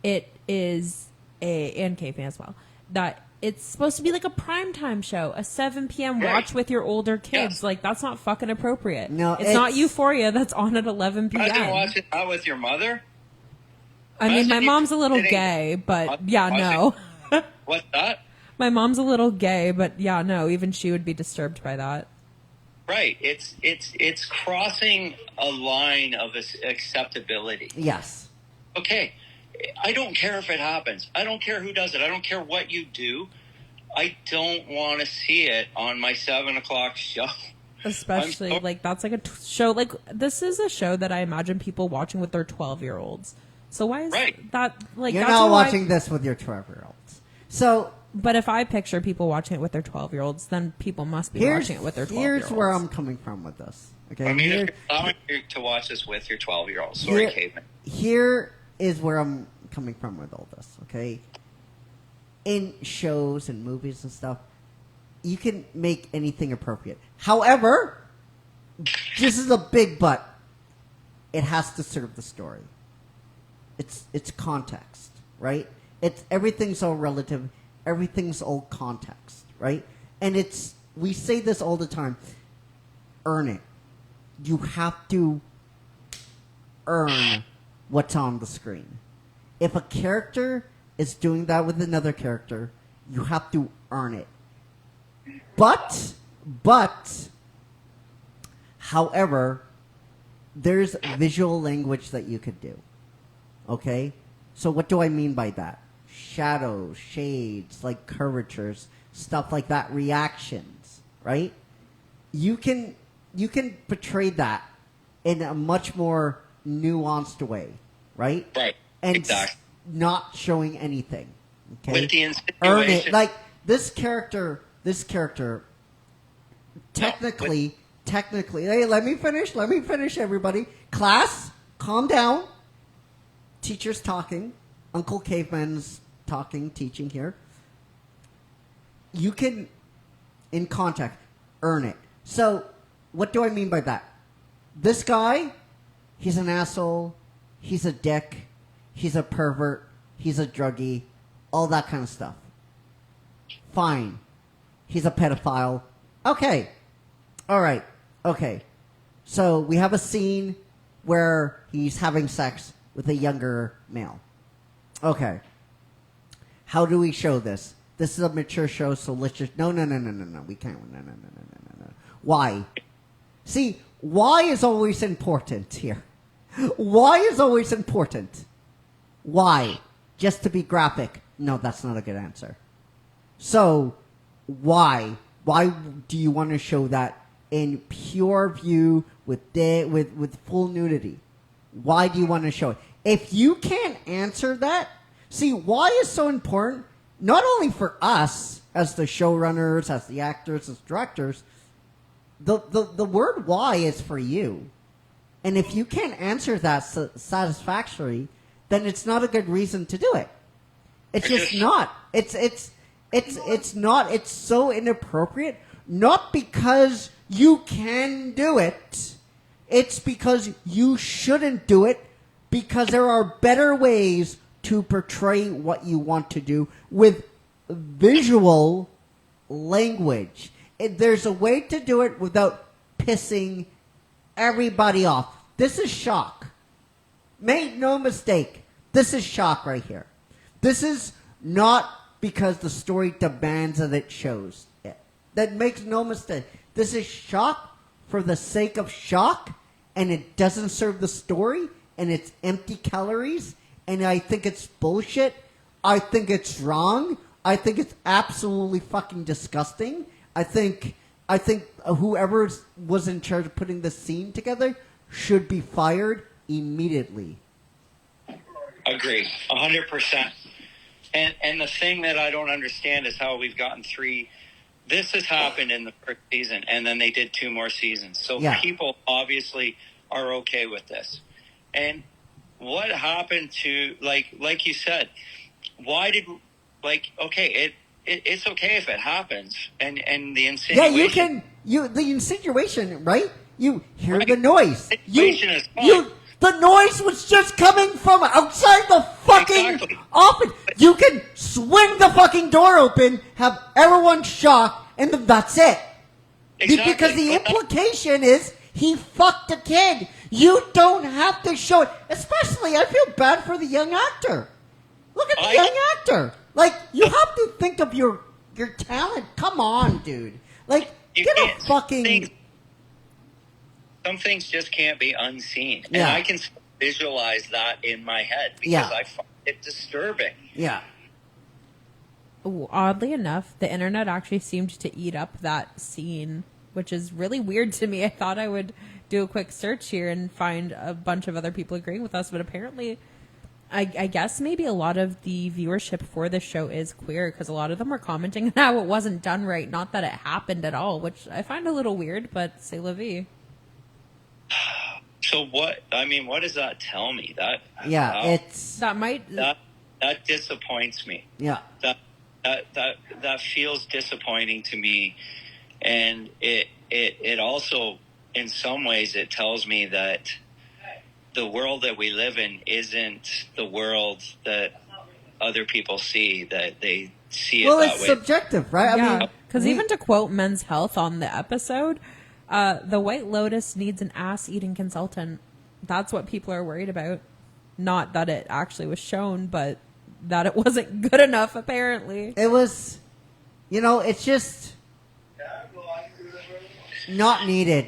it is and K-Fan as well, that it's supposed to be like a primetime show, a 7 p.m. watch with your older kids. Yes. Like, that's not fucking appropriate. No, it's not Euphoria that's on at 11 p.m. Imagine watching that with your mother. I mean, my Imagine mom's a you little sitting- gay, but yeah, no. What's that? My mom's a little gay, but yeah, no. Even she would be disturbed by that. Right. It's crossing a line of acceptability. yes, Okay. I don't care if it happens. I don't care who does it. I don't care what you do. I don't want to see it on my 7 o'clock show. Especially, that's like a show. Like, this is a show that I imagine people watching with their 12-year-olds. So why is that, like, you're that's not why- watching this with your 12-year-olds. So But if I picture people watching it with their 12-year-olds, then people must be watching it with their 12-year-olds. here's where I'm coming from with this. Okay, I mean, Here- if you're allowing you to watch this with your 12-year-old. Sorry, Caveman. Here is where I'm coming from with all this, okay? In shows and movies and stuff, you can make anything appropriate. However, this is a big but. It has to serve the story. It's context, right? It's everything's all relative. Everything's all context, right? And we say this all the time. Earn it. You have to earn what's on the screen. If a character is doing that with another character, you have to earn it. But, however, there's visual language that you could do. Okay? So what do I mean by that? Shadows, shades, like curvatures, stuff like that, reactions, right? You can portray that in a much more nuanced way, right? Right. And Exactly. not showing anything. Okay? With the Earn insinuation. it. Like this character technically, hey, let me finish, everybody. Class, calm down. Teacher's talking. Uncle Caveman's talking, teaching here. You can, in context, earn it. So, what do I mean by that? This guy, he's an asshole, he's a dick, he's a pervert, he's a druggie, all that kind of stuff. Fine. He's a pedophile. Okay. All right. Okay. So we have a scene where he's having sex with a younger male. Okay. How do we show this? This is a mature show, so let's just... No. We can't. No. Why? See, why is always important here. Why is always important? Why? Just to be graphic? No, that's not a good answer. So, why? Why do you want to show that in pure view with full nudity? Why do you want to show it? If you can't answer that, see, why is so important, not only for us as the showrunners, as the actors, as directors, the word why is for you. And if you can't answer that satisfactorily, then it's not a good reason to do it. It's just not. It's not. It's so inappropriate. Not because you can do it. It's because you shouldn't do it, because there are better ways to portray what you want to do with visual language. There's a way to do it without pissing everybody off. This is shock. Make no mistake. This is shock right here. This is not because the story demands that it shows it. That makes no mistake. This is shock for the sake of shock, and it doesn't serve the story, and it's empty calories, and I think it's bullshit. I think it's wrong. I think it's absolutely fucking disgusting. I think whoever was in charge of putting this scene together should be fired immediately. Agree, 100%. And the thing that I don't understand is how we've gotten 3. This has happened in the first season, and then they did 2 more seasons. So Yeah. People obviously are okay with this. And what happened to, like you said, why did, okay, it's okay if it happens, and the insinuation. The insinuation, right? You hear Right. the noise. Insinuation is fine. The noise was just coming from outside the fucking Exactly. office. You can swing the fucking door open, have everyone shocked, and then that's it. Exactly. Because the But that- implication is he fucked a kid. You don't have to show it. Especially, I feel bad for the young actor. Look at the young actor. Like, you have to think of your talent. Come on, dude. Like, You get a can't- fucking... Some things just can't be unseen. Yeah. And I can visualize that in my head because Yeah. I find it disturbing. Yeah. Ooh, oddly enough, the internet actually seemed to eat up that scene, which is really weird to me. I thought I would do a quick search here and find a bunch of other people agreeing with us, but apparently, I guess maybe a lot of the viewership for this show is queer, because a lot of them were commenting on how it wasn't done right, not that it happened at all, which I find a little weird, but c'est la vie. So what does that tell me? Yeah, wow, it's... That might... that disappoints me. Yeah. That that feels disappointing to me, and it also, in some ways, it tells me that the world that we live in isn't the world that other people see, that they see it Well, that it's way. subjective, right? I Yeah, mean, because even to quote Men's Health on the episode, the White Lotus needs an ass-eating consultant. That's what people are worried about. Not that it actually was shown, but that it wasn't good enough, apparently. it was, it's just not needed.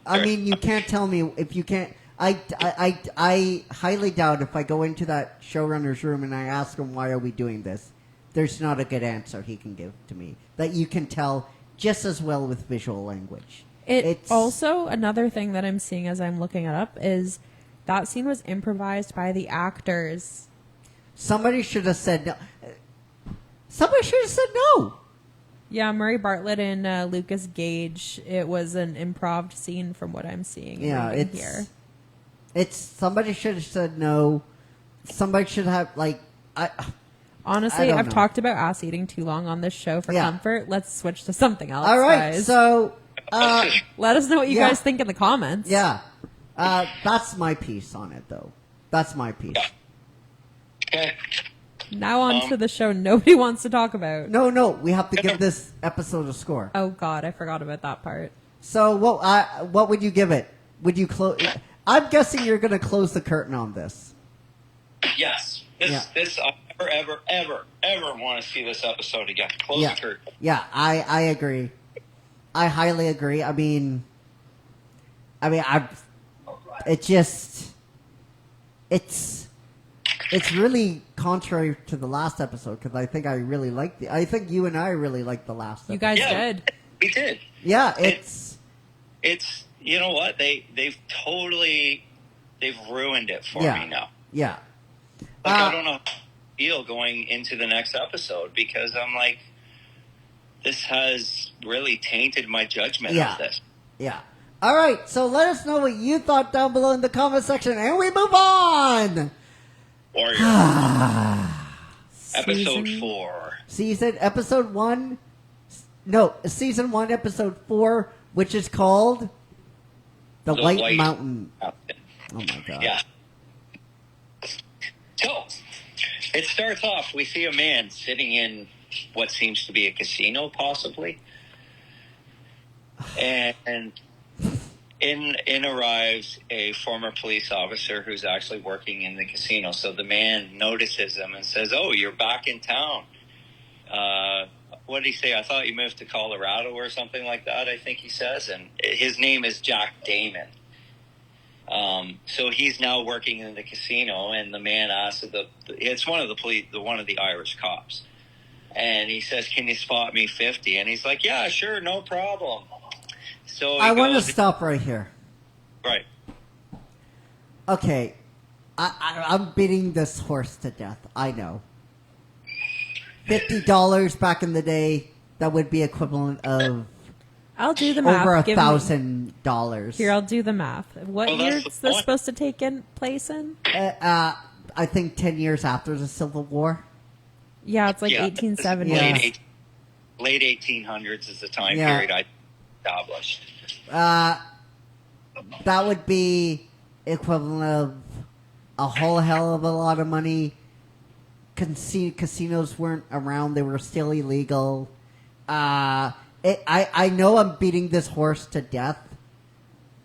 I mean, you can't tell me if you can't. I highly doubt if I go into that showrunner's room and I ask him why are we doing this, there's not a good answer he can give to me that you can tell just as well with visual language. It's also another thing that I'm seeing as I'm looking it up is that scene was improvised by the actors. Somebody should have said no. Somebody should have said no. Yeah, Murray Bartlett and Lucas Gage. It was an improv scene from what I'm seeing. Yeah, and reading it's here. it's somebody should have said no. Somebody should have Honestly, don't I've know. talked about ass eating too long on this show for Yeah. comfort. Let's switch to something else. all right. guys. So Let us know what you Yeah. guys think in the comments. yeah, that's my piece on it though. That's my piece. Okay. Now on to the show nobody wants to talk about. No, we have to give this episode a score. Oh God, I forgot about that part. So what would you give it? Would you close? I'm guessing you're going to close the curtain on this. Yes. Yeah. This I ever want to see this episode again. Close Yeah, the curtain. yeah, I agree. I highly agree. I mean, it's really contrary to the last episode because I think I think you and I really liked the last episode. You guys Yeah. did. We did. Yeah, It's you know what, they've ruined it for Yeah. me now. yeah. I don't know how I feel going into the next episode because I'm like, this has really tainted my judgment Yeah. of this. Yeah. All right, so let us know what you thought down below in the comment section, and we move on. Warrior. Episode Season- 4. Season 1, episode 4, which is called The White Mountain. Mountain. Oh my god. Yeah. So, it starts off, we see a man sitting in what seems to be a casino, possibly. And in arrives a former police officer who's actually working in the casino. So the man notices him and says, "Oh, you're back in town. What did he say? I thought you moved to Colorado or something like that," I think he says. And his name is Jack Damon. So he's now working in the casino, and the man asks, it's one of the police, one of the Irish cops. And he says, "Can you spot me 50?" And he's like, "Yeah, sure, no problem." So I want to stop right here. Right. Okay. I'm beating this horse to death. I know. $50 back in the day, that would be equivalent of I'll do the math. over Give me- $1,000. Here, I'll do the math. What Well, year that's is the this point. supposed to take in place in? I think 10 years after the Civil War. Yeah, it's like Yeah, 1870. Yeah. Late 1800s is the time Yeah. period I established. That would be equivalent of a whole hell of a lot of money. Casinos weren't around; they were still illegal. I know I'm beating this horse to death,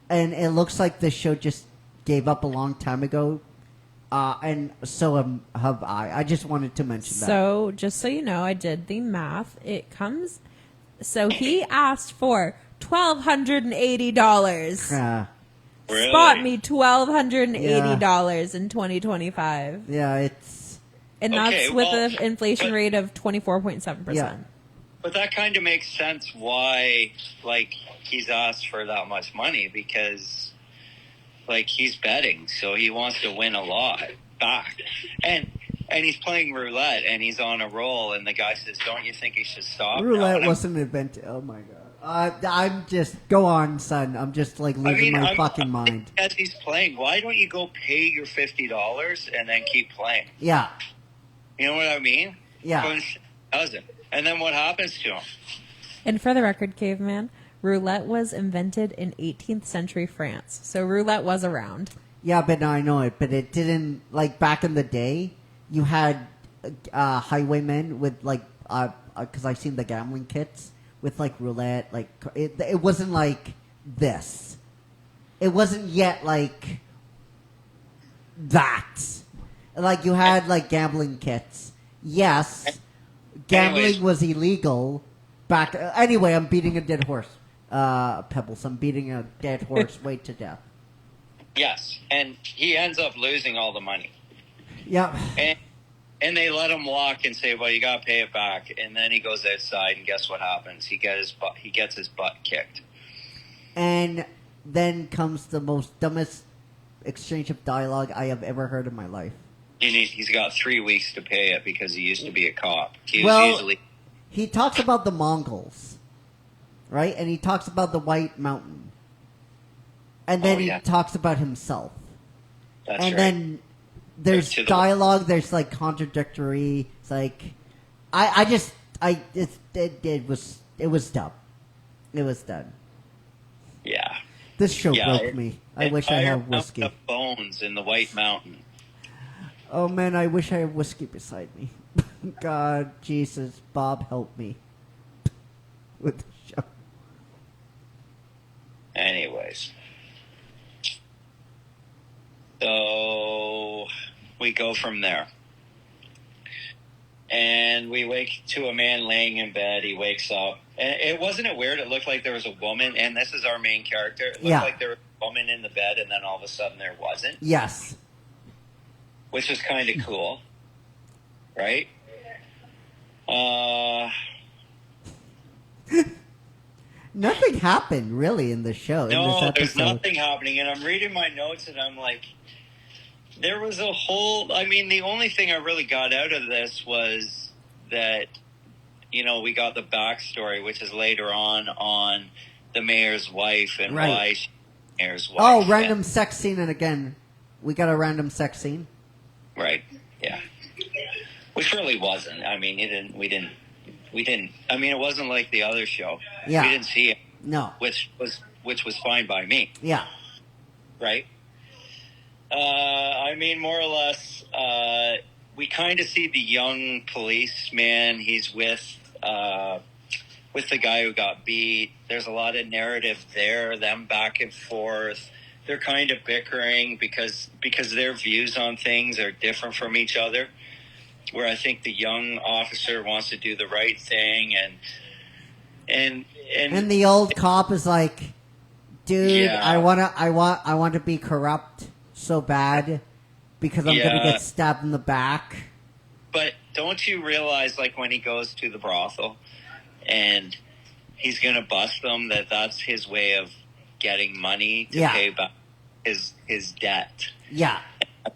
and it looks like this show just gave up a long time ago. And so have I. I just wanted to mention that. So, just so you know, I did the math. It comes. So he asked for $1,280. Really? Spot me $1,280 in 2025, Yeah, it's and Okay, that's with well, an inflation but- rate of 24.7%. Yeah. But that kind of makes sense why, like, he's asked for that much money because, like, he's betting, so he wants to win a lot back. And he's playing roulette, and he's on a roll, and the guy says, "Don't you think he should stop?" roulette now?" wasn't invented. Oh my god. I'm just go on, son. I'm just like losing my fucking mind. As he's playing, why don't you go pay your $50 and then keep playing? Yeah. You know what I mean? Yeah. Doesn't. And then what happens to him? And for the record, caveman, roulette was invented in 18th century France. So roulette was around. Yeah, but no, I know it. But it didn't, like, back in the day, you had highwaymen with, like, because I've seen the gambling kits with, like, roulette. Like, it wasn't like this. It wasn't yet like that. Like, you had, like, gambling kits. Yes, gambling Anyways. was illegal back. Anyway, I'm beating a dead horse. Pebbles, I'm beating a dead horse way to death. Yes, and he ends up losing all the money. Yeah. And they let him walk and say, well, you got to pay it back. And then he goes outside, and guess what happens? He gets his butt kicked. And then comes the most dumbest exchange of dialogue I have ever heard in my life. And he's got 3 weeks to pay it because he used to be a cop. He was usually... He talks about the Mongols, right? And he talks about the White Mountain. And then he talks about himself. That's and right. then there's dialogue, there's like contradictory. It's like, it was dumb. It was done. Yeah. This show broke me. I wish I had whiskey. The bones in the White Mountain. Oh man, I wish I had whiskey beside me. God, Jesus, Bob, help me with the show. Anyways. So we go from there. And we wake to a man laying in bed. He wakes up. And wasn't it weird? It looked like there was a woman, and this is our main character. It looked like there was a woman in the bed, and then all of a sudden there wasn't. Yes. Which was kind of cool. Right? Nothing happened, really, in the show. in this No, episode. there's nothing happening. And I'm reading my notes, and I'm like, there was a whole... I mean, the only thing I really got out of this was that, you know, we got the backstory, which is later on the mayor's wife and why she's the mayor's wife. Oh, random sex scene, and again, we got a random sex scene. Right, yeah. Which really wasn't. I mean, we didn't. I mean, it wasn't like the other show. Yeah. We didn't see it. No. Which was fine by me. Yeah. Right? I mean, more or less, we kind of see the young policeman. He's with the guy who got beat. There's a lot of narrative there, them back and forth. They're kind of bickering because their views on things are different from each other. Where I think the young officer wants to do the right thing, and the old cop is like, dude, Yeah. I want to be corrupt so bad because I'm gonna get stabbed in the back. But don't you realize, like, when he goes to the brothel and he's going to bust them, that's his way of getting money to pay back his debt? Yeah.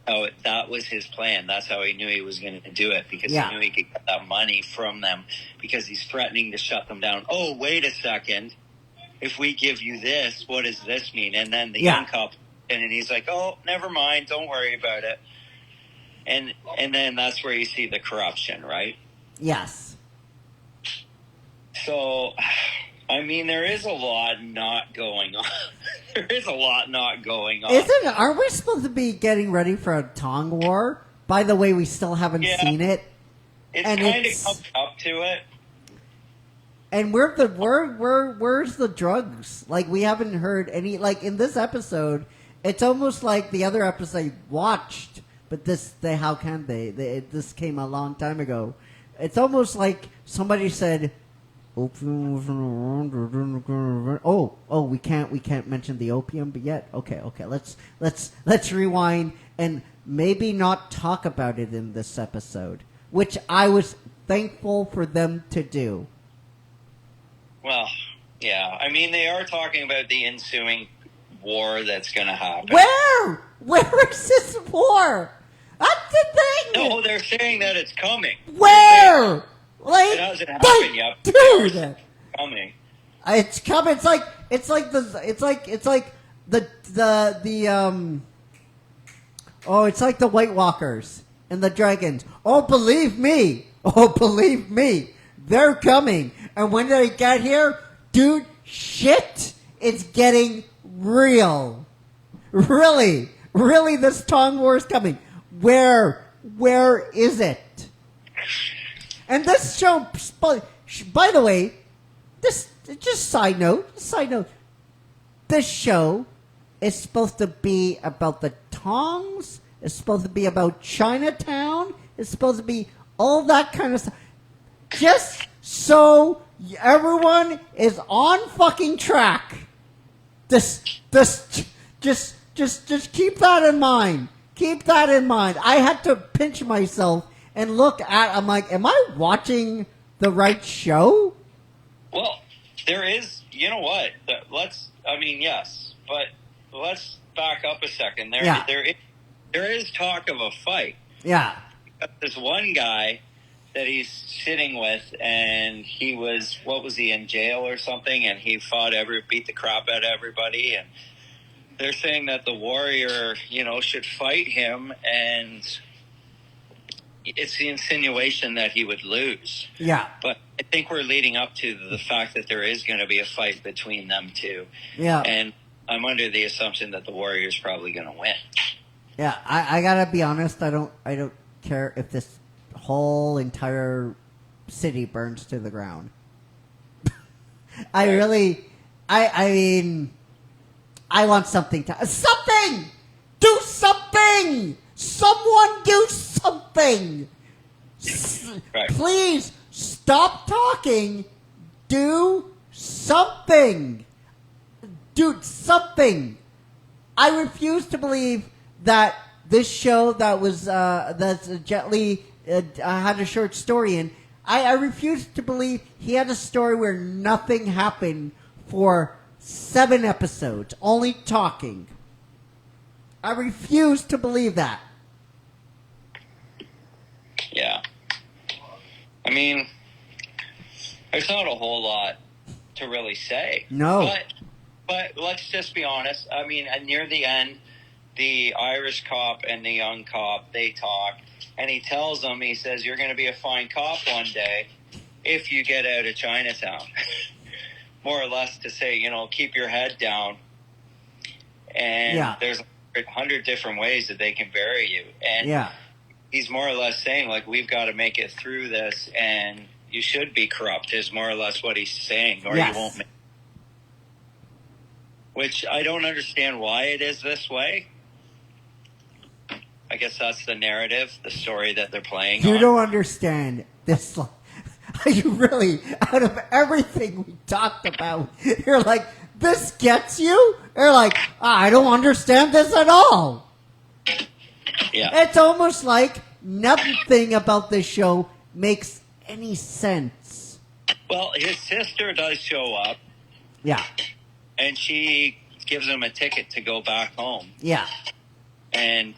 That was his plan. That's how he knew he was going to do it, because he knew he could get that money from them, because he's threatening to shut them down. Oh, wait a second. If we give you this, what does this mean? And then the young cop, and he's like, oh, never mind. Don't worry about it. And then that's where you see the corruption, right? Yes. So, I mean, there is a lot not going on. There is a lot not going on. Are we supposed to be getting ready for a Tong War? By the way, we still haven't seen it. It's kind of come up to it. And where's the drugs? Like, we haven't heard any. Like, in this episode, it's almost like the other episode I watched, but this came a long time ago. It's almost like somebody said, opium wasn't around. Oh, we can't mention the opium, but yet, okay, let's rewind and maybe not talk about it in this episode, which I was thankful for them to do. Well, yeah. I mean, they are talking about the ensuing war that's going to happen. Where is this war? That's the thing. No, they're saying that it's coming. Where? Like, it hasn't happened yet. Dude, It's coming. It's coming. It's like the White Walkers and the dragons. Oh, believe me, Oh, believe me, they're coming. And when they get here, dude, shit, it's getting real. Really, this Tong War is coming. Where is it? And this show, by the way, just side note, this show is supposed to be about the Tongs. It's supposed to be about Chinatown. It's supposed to be all that kind of stuff. Just so everyone is on fucking track. Just keep that in mind. Keep that in mind. I had to pinch myself and look at. I'm like, am I watching the right show? Well, there is. You know what? Yes, but let's back up a second. There is talk of a fight. Yeah. This one guy that he's sitting with, and he was in jail or something, and he beat the crap out of everybody, and they're saying that the Warrior, should fight him, and it's the insinuation that he would lose. Yeah. But I think we're leading up to the fact that there is going to be a fight between them two. Yeah. And I'm under the assumption that the Warrior's probably going to win. Yeah, I gotta be honest. I don't care if this whole entire city burns to the ground. I mean, I want something. Do something. Someone do something. Right. Please stop talking. Do something. Do something. I refuse to believe that this show that was that Jet Li had a short story in. I refuse to believe he had a story where nothing happened for 7 episodes, only talking. I refuse to believe that. Yeah. I mean, there's not a whole lot to really say. No. But let's just be honest. I mean, near the end, the Irish cop and the young cop, they talk, and he tells them, he says, you're going to be a fine cop one day if you get out of Chinatown. More or less to say, keep your head down. And there's 100 different ways that they can bury you. And he's more or less saying, like, we've got to make it through this, and you should be corrupt, is more or less what he's saying, or you won't make it. Which I don't understand why it is this way. I guess that's the narrative, the story that they're playing. You don't understand this. You really, out of everything we talked about, you're like, this gets you? You're like, I don't understand this at all. Yeah. It's almost like nothing about this show makes any sense. Well, his sister does show up. Yeah. And she gives him a ticket to go back home. Yeah. And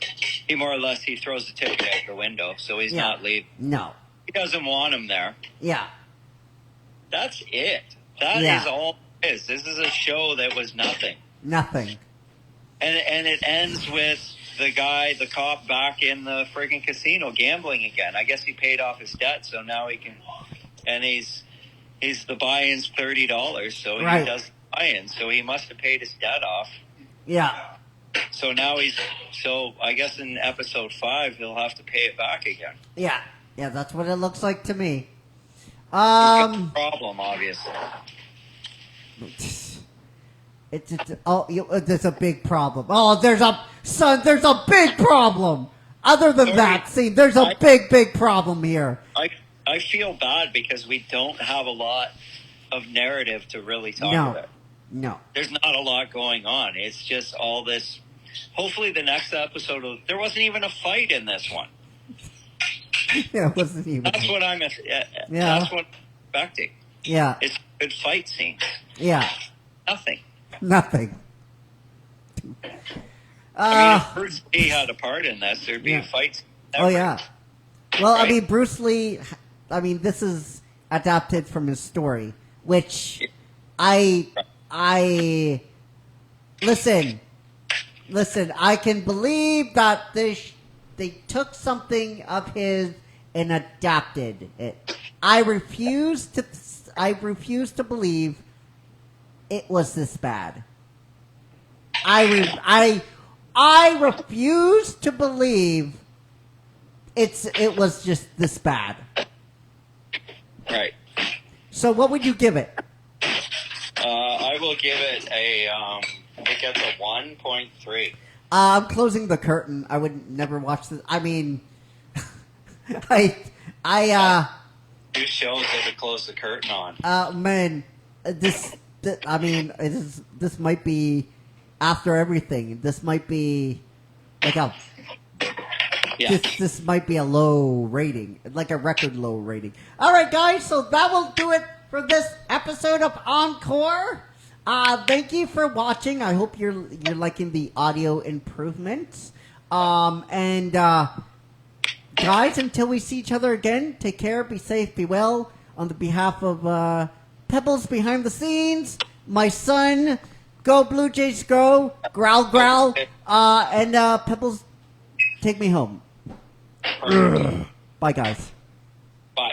he more or less, he throws the ticket out the window, so he's not leaving. No. He doesn't want him there. Yeah. That's it. That is all it is. This is a show that was nothing. Nothing. And it ends with the cop back in the friggin' casino gambling again. I guess he paid off his debt, so now he can, and he's the buy-in's $30, so he does the buy-in, so he must have paid his debt off. Yeah. So now I guess in episode 5, he'll have to pay it back again. Yeah. Yeah, that's what it looks like to me. It's a problem, obviously. There's a big problem. Oh, there's a big problem. Other than that scene, there's a big problem here. I feel bad because we don't have a lot of narrative to really talk about. No. There's not a lot going on. It's just all this. Hopefully the next episode, there wasn't even a fight in this one. Yeah, it wasn't even. That's what I'm expecting. Yeah. It's good fight scenes. Yeah. Nothing. I mean, if Bruce Lee had a part in this, there'd be a fight scene. Oh, yeah. Well, right? I mean, Bruce Lee, this is adapted from his story, which listen, I can believe that they took something of his and adapted it. I refuse to believe it was this bad. I refuse to believe it was just this bad. Right. So what would you give it? I will give it it gets a 1.3. I'm closing the curtain. I would never watch this. I mean, I Two shows that could close the curtain on. man, this might be after everything. This might be like a Yeah. this might be a low rating, like a record low rating. All right, guys, so that will do it for this episode of Encore. Thank you for watching. I hope you're liking the audio improvements. Guys, until we see each other again, take care, be safe, be well. On the behalf of Pebbles behind the scenes, my son, go Blue Jays, go, growl, growl, and Pebbles, take me home. Bye, guys. Bye.